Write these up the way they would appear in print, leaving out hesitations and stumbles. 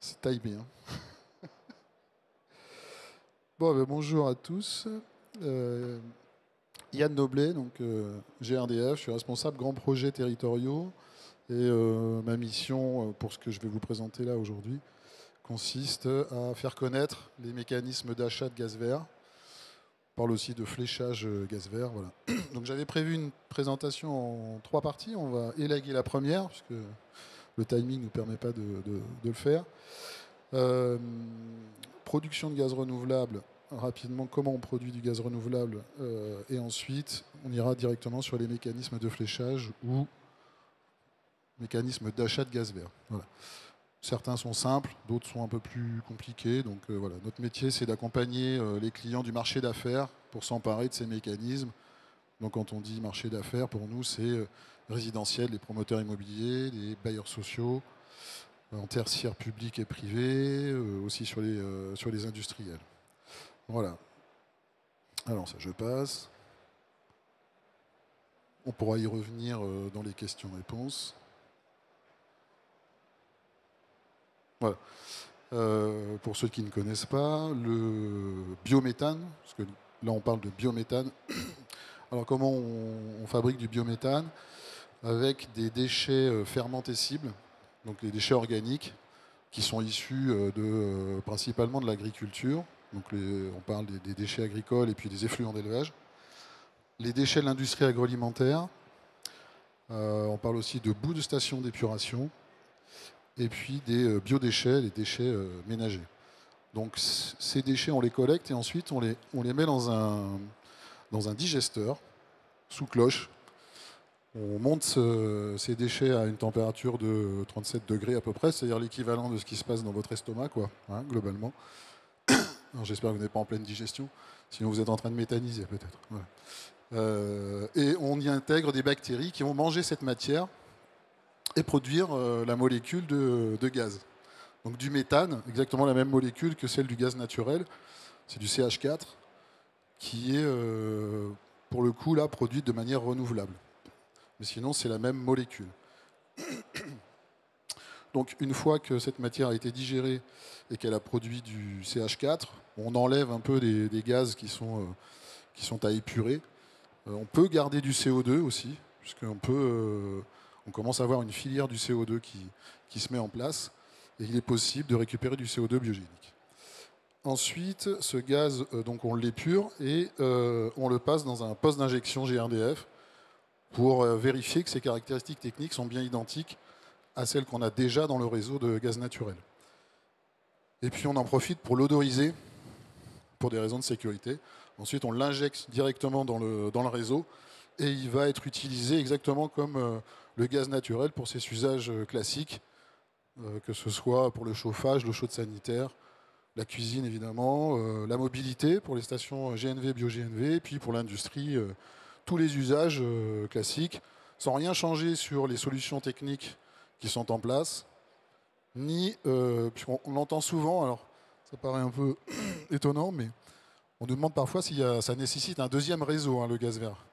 C'est timé, hein. Bon, bonjour à tous. Euh, Yann Noblet, donc GRDF, je suis responsable grands projets territoriaux et ma mission pour ce que je vais vous présenter là aujourd'hui consiste à faire connaître les mécanismes d'achat de gaz vert. On parle aussi de fléchage gaz vert. Voilà. Donc j'avais prévu une présentation en trois parties. On va élaguer la première puisque le timing ne nous permet pas de le faire. Euh, Production de gaz renouvelable, rapidement comment on produit du gaz renouvelable, et ensuite on ira directement sur les mécanismes de fléchage ou mécanismes d'achat de gaz vert. Voilà. Certains sont simples, d'autres sont un peu plus compliqués. Donc voilà, notre métier c'est d'accompagner les clients du marché d'affaires pour s'emparer de ces mécanismes. Donc quand on dit marché d'affaires, pour nous c'est résidentiel, les promoteurs immobiliers, les bailleurs sociaux, en tertiaire public et privé, aussi sur les industriels. Voilà. Alors ça, je passe. On pourra y revenir dans les questions-réponses. Voilà. Pour ceux qui ne connaissent pas, le biométhane, parce que là on parle de biométhane. Alors comment on fabrique du biométhane? Avec des déchets fermentescibles, donc les déchets organiques, qui sont issus principalement de l'agriculture. Donc on parle des déchets agricoles et puis des effluents d'élevage. Les déchets de l'industrie agroalimentaire. On parle aussi de boues de station d'épuration. Et puis des biodéchets, les déchets ménagers. Donc ces déchets, on les collecte et ensuite on les met dans un digesteur sous cloche. On monte ces déchets à une température de 37 degrés à peu près, c'est-à-dire l'équivalent de ce qui se passe dans votre estomac, quoi, hein, globalement. J'espère que vous n'êtes pas en pleine digestion, sinon vous êtes en train de méthaniser peut-être. Voilà. Et on y intègre des bactéries qui vont manger cette matière et produire la molécule de gaz. Donc du méthane, exactement la même molécule que celle du gaz naturel, c'est du CH4, qui est pour le coup là produite de manière renouvelable. Mais sinon c'est la même molécule. Donc une fois que cette matière a été digérée et qu'elle a produit du CH4, on enlève un peu des gaz qui sont à épurer. On peut garder du CO2 aussi, on commence à avoir une filière du CO2 qui se met en place, et il est possible de récupérer du CO2 biogénique. Ensuite, ce gaz, donc on l'épure et on le passe dans un poste d'injection GRDF pour vérifier que ses caractéristiques techniques sont bien identiques à celles qu'on a déjà dans le réseau de gaz naturel. Et puis on en profite pour l'odoriser pour des raisons de sécurité. Ensuite, on l'injecte directement dans le réseau et il va être utilisé exactement comme le gaz naturel pour ses usages classiques, que ce soit pour le chauffage, l'eau chaude sanitaire, la cuisine évidemment, la mobilité pour les stations GNV, bio-GNV, et puis pour l'industrie, tous les usages classiques, sans rien changer sur les solutions techniques qui sont en place, puisqu'on l'entend souvent, alors ça paraît un peu étonnant, mais on nous demande parfois si ça nécessite un deuxième réseau, hein, le gaz vert.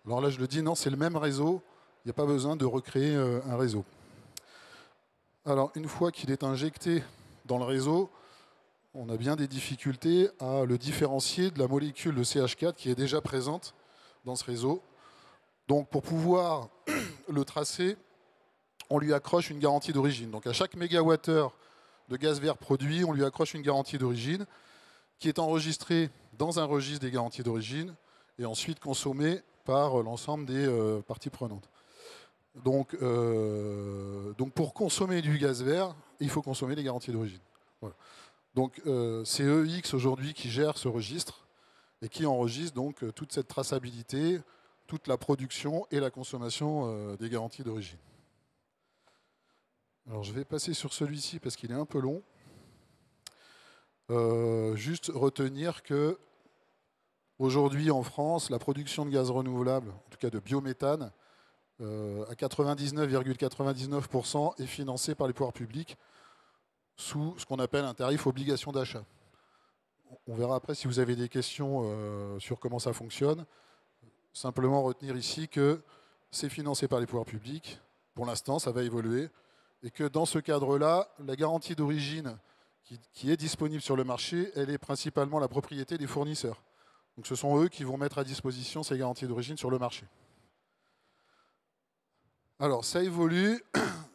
Alors là, je le dis, non, c'est le même réseau, il n'y a pas besoin de recréer un réseau. Alors, une fois qu'il est injecté dans le réseau, on a bien des difficultés à le différencier de la molécule de CH4 qui est déjà présente dans ce réseau. Donc, pour pouvoir le tracer, on lui accroche une garantie d'origine. Donc, à chaque mégawattheure de gaz vert produit, on lui accroche une garantie d'origine qui est enregistrée dans un registre des garanties d'origine et ensuite consommée par l'ensemble des parties prenantes. Donc pour consommer du gaz vert, il faut consommer les garanties d'origine. Voilà. Donc c'est EX aujourd'hui qui gère ce registre et qui enregistre donc toute cette traçabilité, toute la production et la consommation des garanties d'origine. Alors je vais passer sur celui-ci parce qu'il est un peu long. Juste retenir que aujourd'hui en France, la production de gaz renouvelable, en tout cas de biométhane, à 99,99% est financée par les pouvoirs publics sous ce qu'on appelle un tarif obligation d'achat. On verra après si vous avez des questions sur comment ça fonctionne. Simplement retenir ici que c'est financé par les pouvoirs publics. Pour l'instant, ça va évoluer. et que dans ce cadre-là, la garantie d'origine qui est disponible sur le marché, elle est principalement la propriété des fournisseurs. Donc ce sont eux qui vont mettre à disposition ces garanties d'origine sur le marché. Alors ça évolue,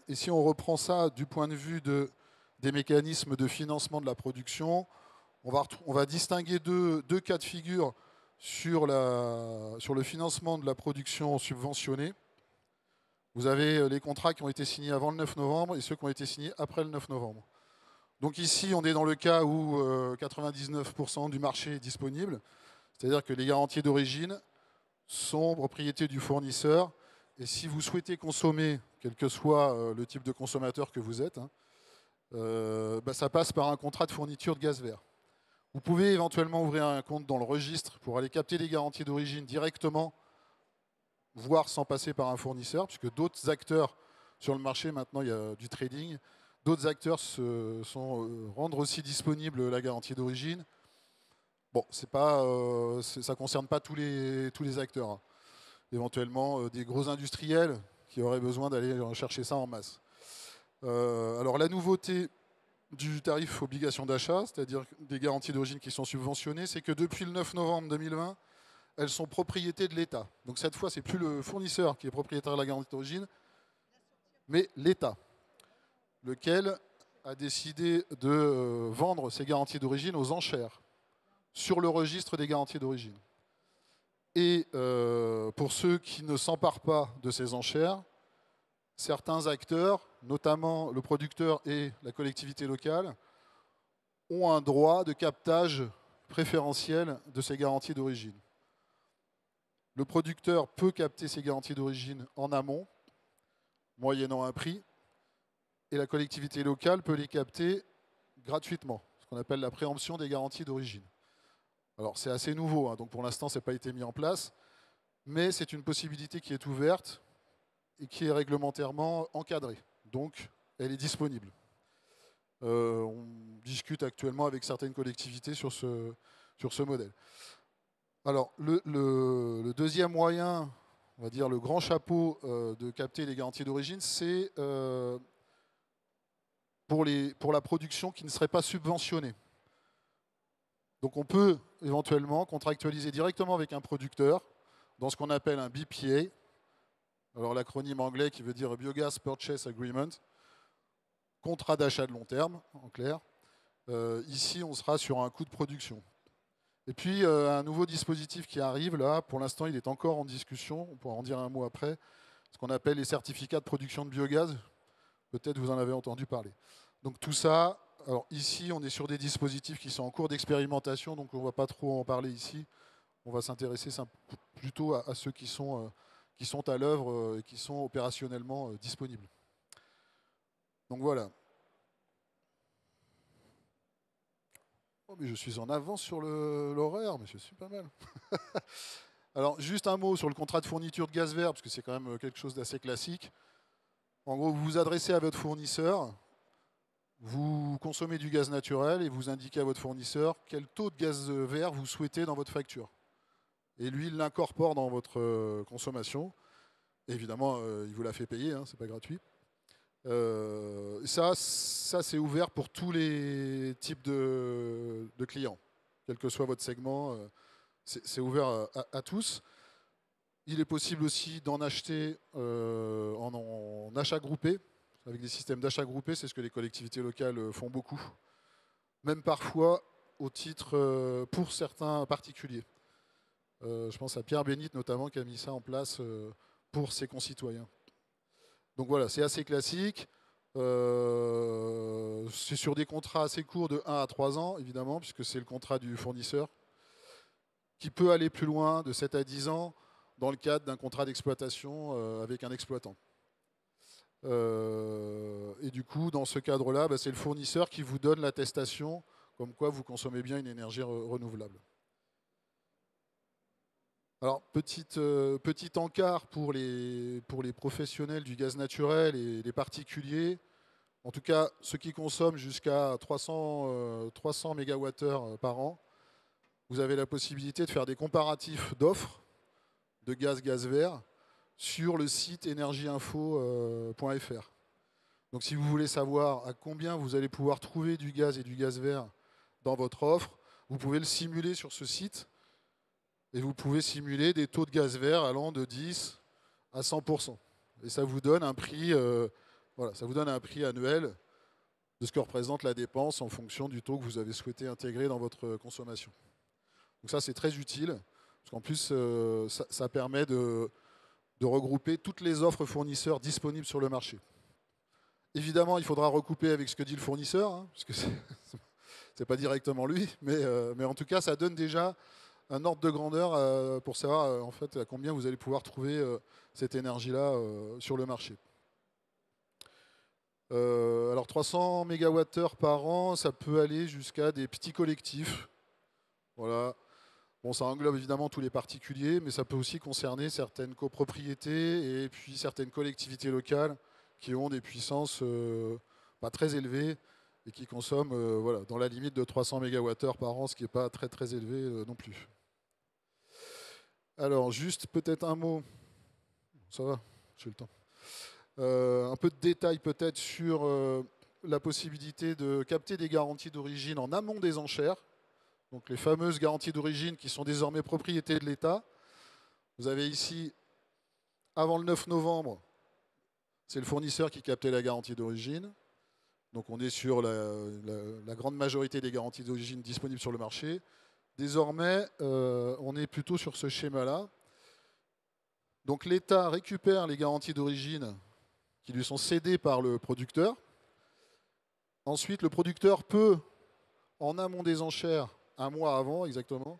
et si on reprend ça du point de vue des mécanismes de financement de la production, on va distinguer deux cas de figure sur le financement de la production subventionnée. Vous avez les contrats qui ont été signés avant le 9 novembre et ceux qui ont été signés après le 9 novembre. Donc ici, on est dans le cas où 99% du marché est disponible, c'est-à-dire que les garanties d'origine sont propriété du fournisseur. Et si vous souhaitez consommer, quel que soit le type de consommateur que vous êtes, ça passe par un contrat de fourniture de gaz vert. Vous pouvez éventuellement ouvrir un compte dans le registre pour aller capter les garanties d'origine directement, voire sans passer par un fournisseur, puisque d'autres acteurs sur le marché, maintenant il y a du trading, d'autres acteurs rendent aussi disponible la garantie d'origine. Bon, ça ne concerne pas tous les acteurs, hein. Éventuellement des gros industriels qui auraient besoin d'aller chercher ça en masse. Alors la nouveauté du tarif obligation d'achat, c'est-à-dire des garanties d'origine qui sont subventionnées, c'est que depuis le 9 novembre 2020, elles sont propriété de l'État. Donc cette fois, ce n'est plus le fournisseur qui est propriétaire de la garantie d'origine, mais l'État, lequel a décidé de vendre ces garanties d'origine aux enchères sur le registre des garanties d'origine. Et pour ceux qui ne s'emparent pas de ces enchères, certains acteurs, notamment le producteur et la collectivité locale, ont un droit de captage préférentiel de ces garanties d'origine. Le producteur peut capter ces garanties d'origine en amont, moyennant un prix, et la collectivité locale peut les capter gratuitement, ce qu'on appelle la préemption des garanties d'origine. Alors c'est assez nouveau, hein, donc pour l'instant ça n'a pas été mis en place, mais c'est une possibilité qui est ouverte et qui est réglementairement encadrée, donc elle est disponible. On discute actuellement avec certaines collectivités sur ce modèle. Alors le deuxième moyen, on va dire le grand chapeau de capter les garanties d'origine, c'est pour la production qui ne serait pas subventionnée. Donc on peut éventuellement contractualiser directement avec un producteur dans ce qu'on appelle un BPA, alors l'acronyme anglais qui veut dire Biogas Purchase Agreement, contrat d'achat de long terme, en clair. Ici, on sera sur un coût de production. Et puis, un nouveau dispositif qui arrive, là, pour l'instant, il est encore en discussion, on pourra en dire un mot après, ce qu'on appelle les certificats de production de biogaz. Peut-être vous en avez entendu parler. Donc tout ça, alors ici, on est sur des dispositifs qui sont en cours d'expérimentation, donc on ne va pas trop en parler ici. On va s'intéresser plutôt à ceux qui sont à l'œuvre et qui sont opérationnellement disponibles. Donc voilà. Oh, mais je suis en avance sur l'horaire, mais je suis pas mal. Alors, juste un mot sur le contrat de fourniture de gaz vert, parce que c'est quand même quelque chose d'assez classique. En gros, vous vous adressez à votre fournisseur, vous consommez du gaz naturel et vous indiquez à votre fournisseur quel taux de gaz vert vous souhaitez dans votre facture. Et lui, il l'incorpore dans votre consommation. Et évidemment, il vous la fait payer, hein, c'est pas gratuit. Ça c'est ouvert pour tous les types de clients, quel que soit votre segment, c'est ouvert à tous. Il est possible aussi d'en acheter en achat groupé, avec des systèmes d'achat groupé, c'est ce que les collectivités locales font beaucoup, même parfois au titre pour certains particuliers. Je pense à Pierre Bénite notamment qui a mis ça en place pour ses concitoyens. Donc voilà, c'est assez classique. C'est sur des contrats assez courts de 1 à 3 ans, évidemment, puisque c'est le contrat du fournisseur, qui peut aller plus loin, de 7 à 10 ans, dans le cadre d'un contrat d'exploitation avec un exploitant. Et du coup, dans ce cadre-là, c'est le fournisseur qui vous donne l'attestation comme quoi vous consommez bien une énergie renouvelable. Alors, petit encart pour les professionnels du gaz naturel et les particuliers. En tout cas, ceux qui consomment jusqu'à 300 MWh par an, vous avez la possibilité de faire des comparatifs d'offres de gaz vert sur le site energieinfo.fr. Donc si vous voulez savoir à combien vous allez pouvoir trouver du gaz et du gaz vert dans votre offre, vous pouvez le simuler sur ce site et vous pouvez simuler des taux de gaz vert allant de 10 à 100%. Et ça vous donne un prix, voilà, ça vous donne un prix annuel de ce que représente la dépense en fonction du taux que vous avez souhaité intégrer dans votre consommation. Donc ça, c'est très utile, parce qu'en plus, ça permet de regrouper toutes les offres fournisseurs disponibles sur le marché. Évidemment, il faudra recouper avec ce que dit le fournisseur, hein, parce que c'est pas directement lui, mais en tout cas, ça donne déjà un ordre de grandeur pour savoir en fait à combien vous allez pouvoir trouver cette énergie-là sur le marché. Alors 300 MWh par an, ça peut aller jusqu'à des petits collectifs. Voilà. Bon, ça englobe évidemment tous les particuliers, mais ça peut aussi concerner certaines copropriétés et puis certaines collectivités locales qui ont des puissances pas très élevées et qui consomment voilà, dans la limite de 300 MWh par an, ce qui n'est pas très très élevé non plus. Alors, juste peut-être un mot, ça va, j'ai le temps. Un peu de détails peut-être sur la possibilité de capter des garanties d'origine en amont des enchères. Donc les fameuses garanties d'origine qui sont désormais propriété de l'État. Vous avez ici, avant le 9 novembre, c'est le fournisseur qui captait la garantie d'origine. Donc on est sur la grande majorité des garanties d'origine disponibles sur le marché. Désormais, on est plutôt sur ce schéma-là. Donc l'État récupère les garanties d'origine qui lui sont cédées par le producteur. Ensuite, le producteur peut, en amont des enchères, un mois avant exactement,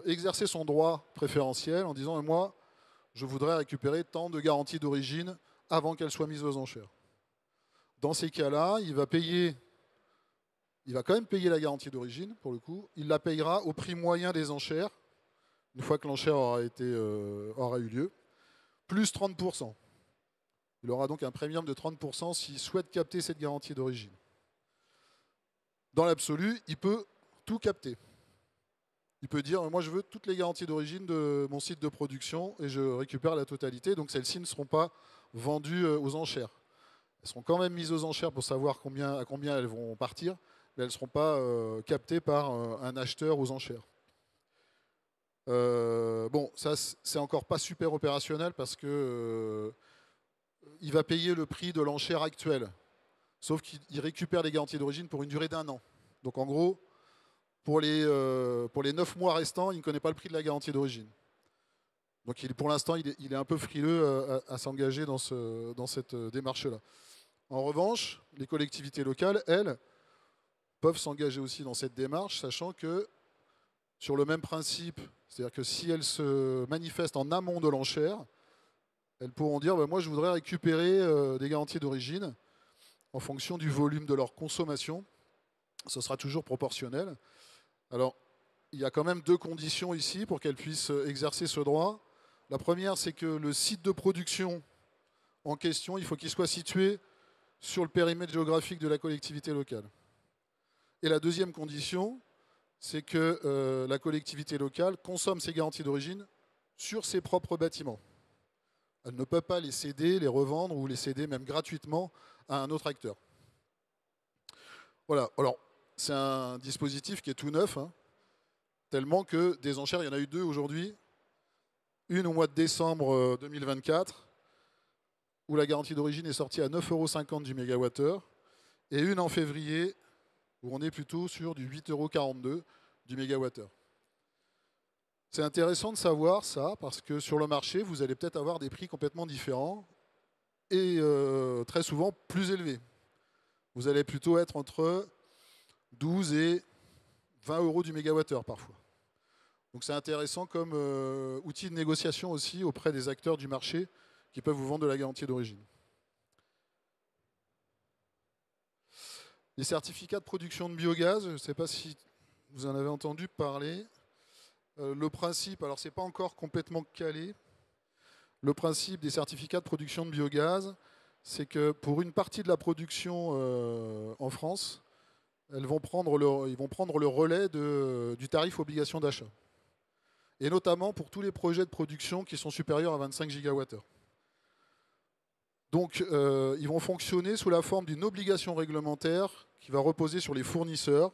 exercer son droit préférentiel en disant « moi, je voudrais récupérer tant de garanties d'origine avant qu'elles soient mises aux enchères ». Dans ces cas-là, il va quand même payer la garantie d'origine, pour le coup. Il la payera au prix moyen des enchères, une fois que l'enchère aura eu lieu, plus 30%. Il aura donc un premium de 30% s'il souhaite capter cette garantie d'origine. Dans l'absolu, il peut tout capter. Il peut dire, moi je veux toutes les garanties d'origine de mon site de production et je récupère la totalité, donc celles-ci ne seront pas vendues aux enchères. Elles seront quand même mises aux enchères pour savoir à combien elles vont partir, mais elles ne seront pas captées par un acheteur aux enchères. Bon, ça c'est encore pas super opérationnel parce que il va payer le prix de l'enchère actuelle, sauf qu'il récupère les garanties d'origine pour une durée d'1 an. Donc en gros, pour les 9 mois restants, il ne connaît pas le prix de la garantie d'origine. Donc pour l'instant, il est un peu frileux à s'engager dans cette démarche-là. En revanche, les collectivités locales, elles, peuvent s'engager aussi dans cette démarche, sachant que sur le même principe, c'est-à-dire que si elles se manifestent en amont de l'enchère, elles pourront dire moi je voudrais récupérer des garanties d'origine en fonction du volume de leur consommation. Ce sera toujours proportionnel. Alors, il y a quand même 2 conditions ici pour qu'elles puissent exercer ce droit. La première, c'est que le site de production en question, il faut qu'il soit situé sur le périmètre géographique de la collectivité locale. Et la deuxième condition, c'est que la collectivité locale consomme ses garanties d'origine sur ses propres bâtiments. Elle ne peut pas les céder, les revendre ou les céder même gratuitement à un autre acteur. Voilà, alors c'est un dispositif qui est tout neuf, hein, tellement que des enchères, il y en a eu 2 aujourd'hui. Une au mois de décembre 2024, où la garantie d'origine est sortie à 9,50 € du mégawattheure, et une en février, où on est plutôt sur du 8,42 € du mégawattheure. C'est intéressant de savoir ça, parce que sur le marché, vous allez peut-être avoir des prix complètement différents, et très souvent plus élevés. Vous allez plutôt être entre 12 et 20 € du mégawattheure parfois. Donc c'est intéressant comme outil de négociation aussi auprès des acteurs du marché qui peuvent vous vendre de la garantie d'origine. Les certificats de production de biogaz, je ne sais pas si vous en avez entendu parler. Le principe, alors c'est pas encore complètement calé, le principe des certificats de production de biogaz, c'est que pour une partie de la production en France, ils vont prendre le relais du tarif obligation d'achat. Et notamment pour tous les projets de production qui sont supérieurs à 25 gigawattheures. Donc, ils vont fonctionner sous la forme d'une obligation réglementaire qui va reposer sur les fournisseurs,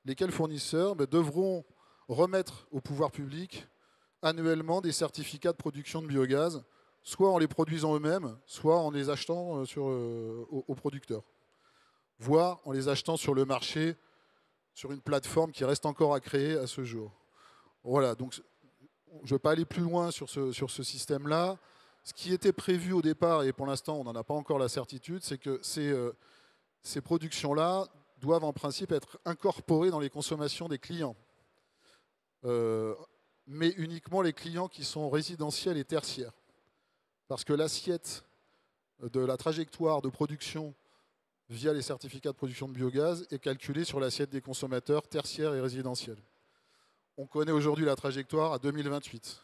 lesquels fournisseurs devront remettre au pouvoir public annuellement des certificats de production de biogaz, soit en les produisant eux-mêmes, soit en les achetant aux producteurs, voire en les achetant sur le marché, sur une plateforme qui reste encore à créer à ce jour. Voilà, donc je ne vais pas aller plus loin sur ce système-là. Ce qui était prévu au départ, et pour l'instant on n'en a pas encore la certitude, c'est que ces productions-là doivent en principe être incorporées dans les consommations des clients. Mais uniquement les clients qui sont résidentiels et tertiaires. Parce que l'assiette de la trajectoire de production via les certificats de production de biogaz est calculée sur l'assiette des consommateurs tertiaires et résidentiels. On connaît aujourd'hui la trajectoire à 2028.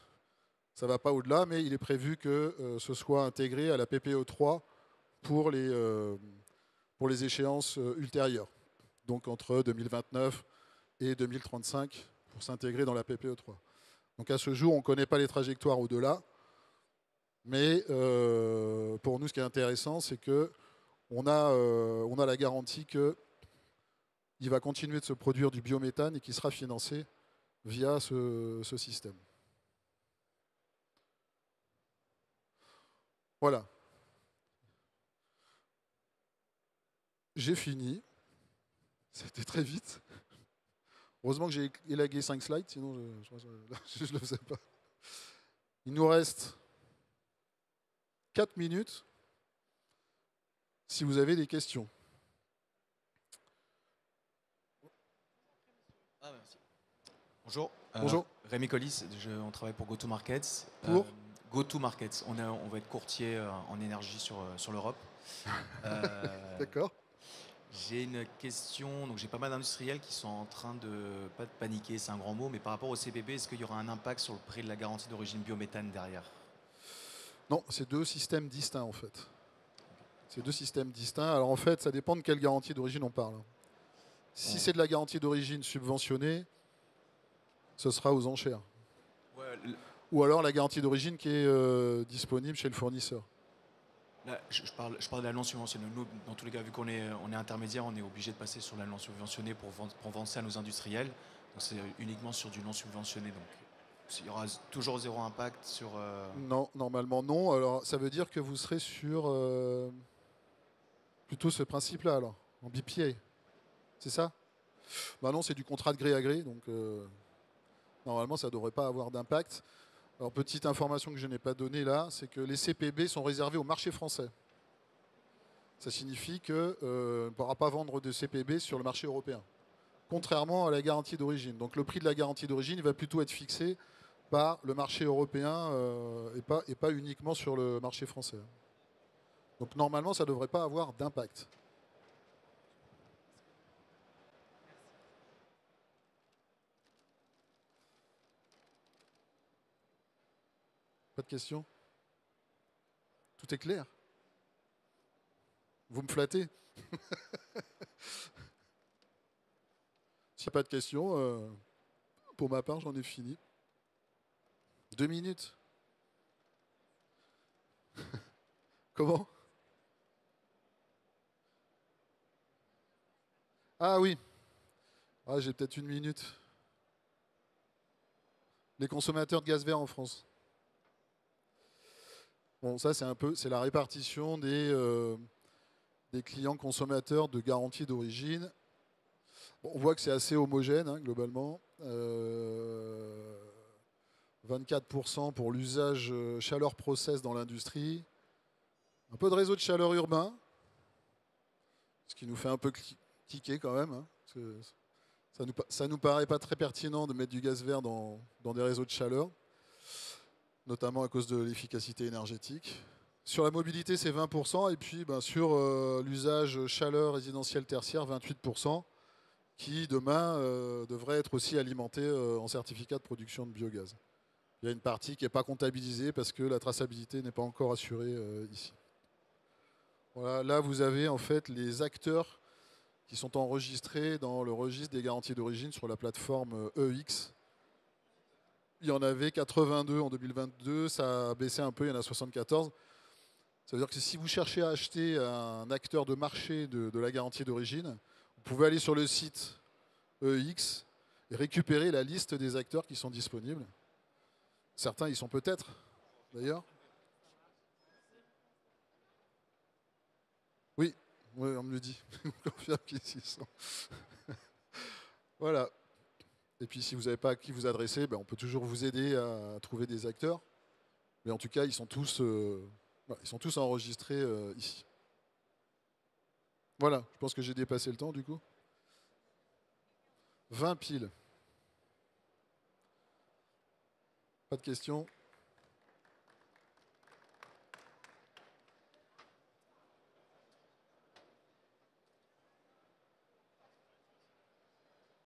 Ça ne va pas au-delà, mais il est prévu que ce soit intégré à la PPE3 pour les échéances ultérieures. Donc entre 2029 et 2035 pour s'intégrer dans la PPE3. Donc à ce jour, on ne connaît pas les trajectoires au-delà. Mais pour nous, ce qui est intéressant, c'est qu'on a la garantie qu'il va continuer de se produire du biométhane et qu'il sera financé via ce système. Voilà. J'ai fini. C'était très vite. Heureusement que j'ai élagué 5 slides, sinon je ne le faisais pas. Il nous reste 4 minutes si vous avez des questions. Ah, merci. Bonjour. Bonjour. Rémi Collis, on travaille pour GoToMarkets. Pour GoToMarkets, on va être courtier en énergie sur l'Europe. D'accord. J'ai une question, donc j'ai pas mal d'industriels qui sont en train de, pas de paniquer, c'est un grand mot, mais par rapport au CPB, est-ce qu'il y aura un impact sur le prix de la garantie d'origine biométhane derrière? Non, c'est deux systèmes distincts en fait. C'est deux systèmes distincts. Alors en fait, ça dépend de quelle garantie d'origine on parle. Si c'est de la garantie d'origine subventionnée, ce sera aux enchères. Ouais, Ou alors la garantie d'origine qui est disponible chez le fournisseur. là, je parle de la non subventionnée. Nous, dans tous les cas, vu qu'on est intermédiaire, on est obligé de passer sur la non subventionnée pour vendre ça à nos industriels. Donc c'est uniquement sur du non subventionné. Donc il y aura toujours zéro impact sur... Non, normalement non. Alors ça veut dire que vous serez sur plutôt ce principe-là alors, en BPA. C'est ça? Bah non, c'est du contrat de gré à gré, donc normalement ça ne devrait pas avoir d'impact. Alors petite information que je n'ai pas donnée là, c'est que les CPB sont réservés au marché français. Ça signifie qu'on ne pourra pas vendre de CPB sur le marché européen, contrairement à la garantie d'origine. Donc le prix de la garantie d'origine va plutôt être fixé par le marché européen et pas uniquement sur le marché français. Donc normalement, ça ne devrait pas avoir d'impact. Pas de questions? Tout est clair? Vous me flattez? S'il n'y a pas de questions, pour ma part, j'en ai fini. 2 minutes. Comment? Ah oui. Ah, j'ai peut-être 1 minute. Les consommateurs de gaz vert en France. Bon, ça c'est la répartition des clients consommateurs de garantie d'origine. Bon, on voit que c'est assez homogène hein, globalement. 24% pour l'usage chaleur process dans l'industrie. Un peu de réseau de chaleur urbain, ce qui nous fait un peu cliquer quand même. Hein, parce que ça nous paraît pas très pertinent de mettre du gaz vert dans des réseaux de chaleur, notamment à cause de l'efficacité énergétique. Sur la mobilité, c'est 20%, et puis ben, sur l'usage chaleur résidentielle tertiaire, 28%, qui demain devrait être aussi alimenté en certificat de production de biogaz. Il y a une partie qui n'est pas comptabilisée parce que la traçabilité n'est pas encore assurée ici. Voilà, là, vous avez en fait les acteurs qui sont enregistrés dans le registre des garanties d'origine sur la plateforme EX. Il y en avait 82 en 2022, ça a baissé un peu, il y en a 74. Ça veut dire que si vous cherchez à acheter un acteur de marché de la garantie d'origine, vous pouvez aller sur le site EEX et récupérer la liste des acteurs qui sont disponibles. Certains, ils sont peut-être, d'ailleurs. Oui, on me le dit. On confirme qu'ils y sont. Voilà. Et puis, si vous n'avez pas à qui vous adresser, ben, on peut toujours vous aider à trouver des acteurs. Mais en tout cas, ils sont tous enregistrés ici. Voilà, je pense que j'ai dépassé le temps, du coup. 20 piles. Pas de questions?